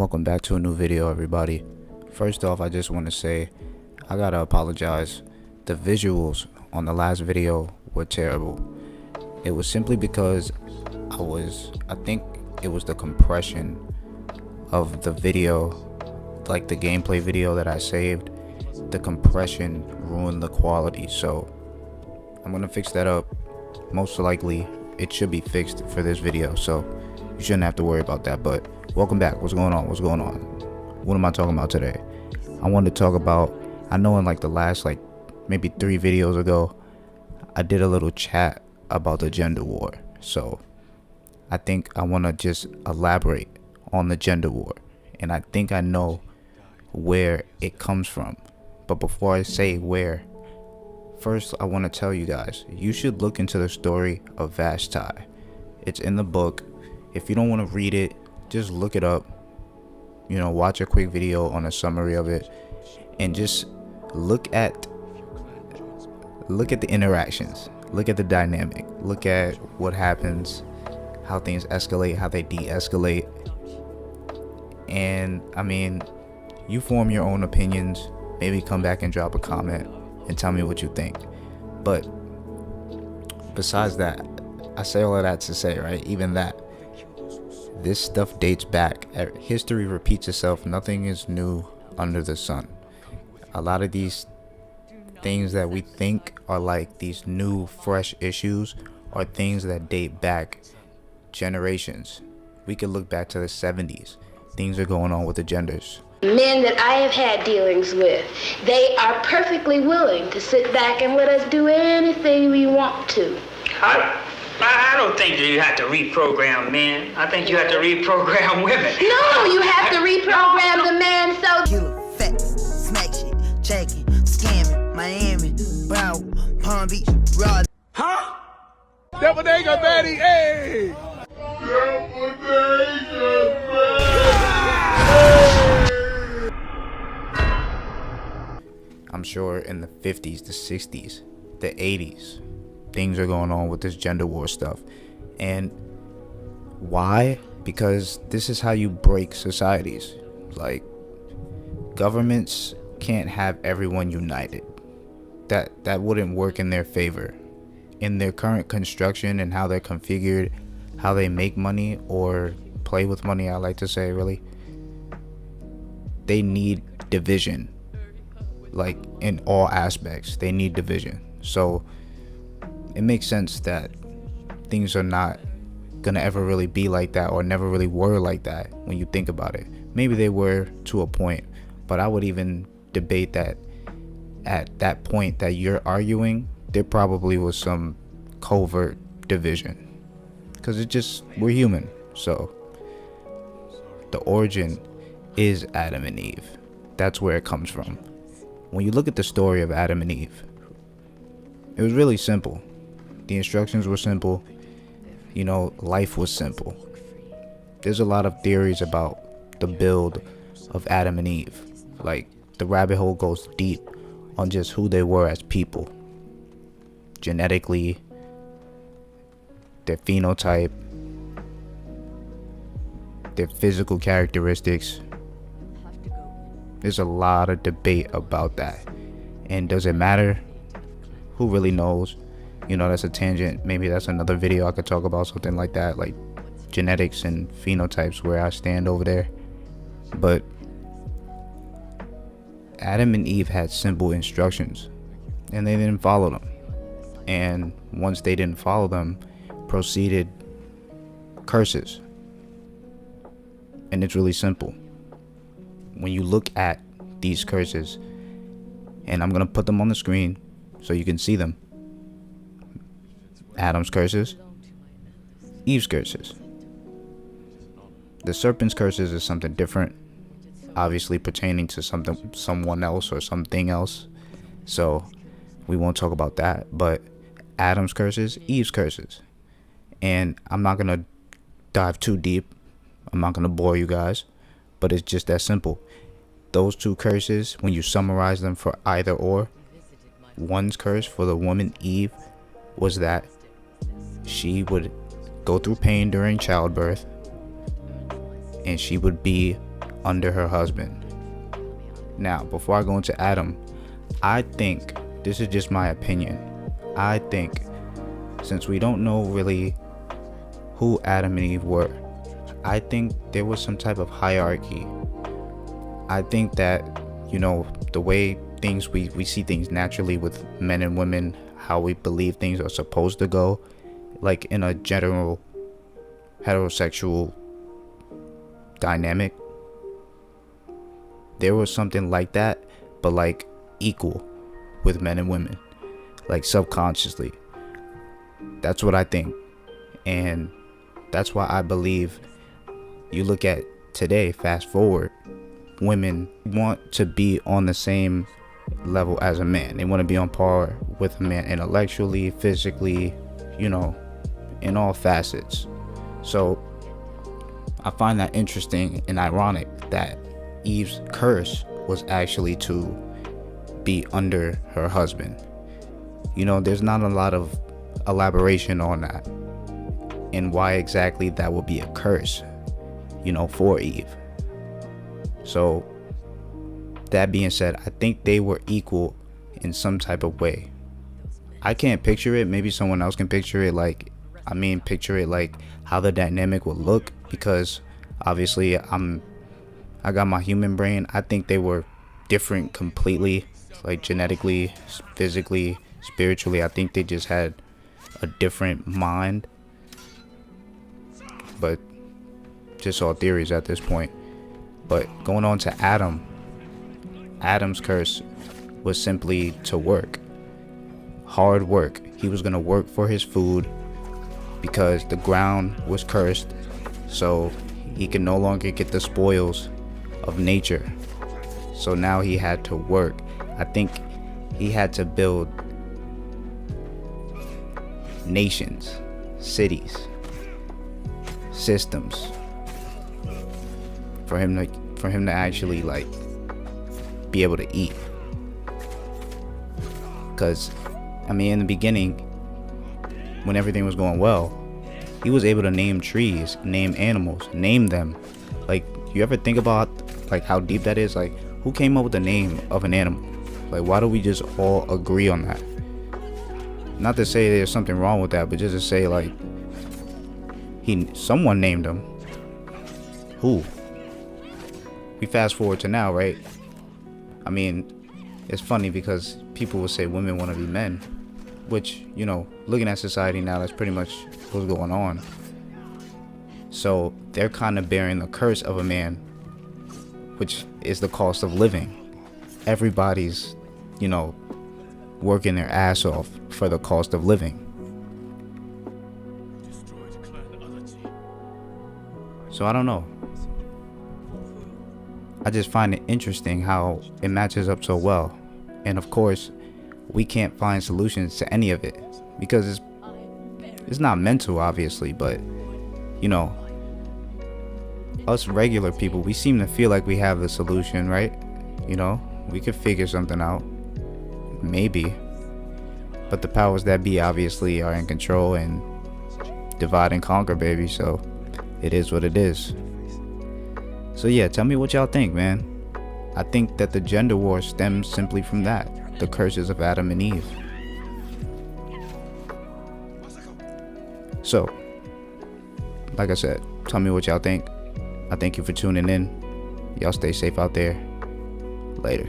Welcome back to a new video, everybody. First off, I just want to say I gotta apologize. The visuals on the last video were terrible. It was simply because I think it was the compression of the video, like the gameplay video that I saved. The compression ruined the quality, so I'm gonna fix that up. Most likely it should be fixed for this video, so you shouldn't have to worry about that. But welcome back. What's going on? What am I talking about today? I wanted to talk about, I know in like the last maybe 3 videos ago, I did a little chat about the gender war. So I think I want to just elaborate on the gender war, and I think I know where it comes from. But before I say where, first I want to tell you guys, you should look into the story of Vashti. It's in the book. If you don't want to read it, just look it up, watch a quick video on a summary of it, and just look at the interactions, look at the dynamic, look at what happens, how things escalate, how they de-escalate. And I mean, you form your own opinions. Maybe come back and drop a comment and tell me what you think. But besides that, I say all of that to say, right, even that this stuff dates back. History repeats itself. Nothing is new under the sun. A lot of these things that we think are like these new fresh issues are things that date back generations. We could look back to the 70s. Things are going on with the genders. Men that I have had dealings with, they are perfectly willing to sit back and let us do anything we want to. I don't think that you have to reprogram men. I think you have to reprogram women. No, you have to reprogram the man so... Killer, facts, smack shit, jacking, scamming, Miami, Broward, Palm Beach, Raleigh. Huh? Devil nigga, Betty, hey! I'm sure in the 50s, the 60s, the 80s, things are going on with this gender war stuff. And why? Because this is how you break societies. Like, governments can't have everyone united. That wouldn't work in their favor. In their current construction and how they're configured, how they make money or play with money, I like to say, really, they need division. Like, in all aspects, they need division. So it makes sense that things are not gonna ever really be like that, or never really were like that when you think about it. Maybe they were to a point, but I would even debate that at that point that you're arguing, there probably was some covert division, because we're human. So the origin is Adam and Eve. That's where it comes from. When you look at the story of Adam and Eve, it was really simple. The instructions were simple. Life was simple. There's a lot of theories about the build of Adam and Eve. Like, the rabbit hole goes deep on just who they were as people. Genetically, their phenotype, their physical characteristics. There's a lot of debate about that. And does it matter? Who really knows? That's a tangent. Maybe that's another video I could talk about, something like that, like genetics and phenotypes, where I stand over there. But Adam and Eve had simple instructions, and they didn't follow them. And once they didn't follow them, proceeded curses. And it's really simple. When you look at these curses, and I'm gonna put them on the screen so you can see them. Adam's curses, Eve's curses. The serpent's curses is something different, obviously pertaining to someone else or something else, so we won't talk about that. But Adam's curses, Eve's curses. And I'm not gonna dive too deep. I'm not gonna bore you guys, but it's just that simple. Those two curses, when you summarize them for either or, one's curse for the woman Eve was that she would go through pain during childbirth, and she would be under her husband. Now, before I go into Adam, I think, this is just my opinion, I think since we don't know really who Adam and Eve were, I think there was some type of hierarchy. I think that, the way things we see things naturally with men and women, how we believe things are supposed to go, like in a general heterosexual dynamic, there was something like that, but like equal with men and women, like subconsciously. That's what I think. And that's why I believe, you look at today, fast forward, women want to be on the same level as a man. They want to be on par with a man intellectually, physically, in all facets. So I find that interesting and ironic that Eve's curse was actually to be under her husband. There's not a lot of elaboration on that and why exactly that would be a curse, for Eve. So that being said, I think they were equal in some type of way. I can't picture it. Maybe someone else can picture it. Picture it like how the dynamic would look, because obviously I got my human brain. I think they were different completely, like genetically, physically, spiritually. I think they just had a different mind, but just all theories at this point. But going on to Adam, Adam's curse was simply to work, hard work. He was going to work for his food because the ground was cursed, so he could no longer get the spoils of nature. So now he had to work. I think he had to build nations, cities, systems for him to actually be able to eat. Because in the beginning, when everything was going well, he was able to name trees, name animals, name them. You ever think about how deep that is? Who came up with the name of an animal? Why do we just all agree on that? Not to say there's something wrong with that, but just to say someone named them. Who? We fast forward to now, right? It's funny because people will say women want to be men, which, looking at society now, that's pretty much what's going on. So they're kind of bearing the curse of a man, which is the cost of living. Everybody's, working their ass off for the cost of living. So I don't know. I just find it interesting how it matches up so well. And of course, we can't find solutions to any of it because it's not mental, obviously, but us regular people, we seem to feel like we have the solution, right? We could figure something out, maybe, but the powers that be obviously are in control and divide and conquer, baby. So it is what it is. So yeah, tell me what y'all think, man. I think that the gender war stems simply from that, the curses of Adam and Eve. So, like I said, tell me what y'all think. I thank you for tuning in. Y'all stay safe out there. Later.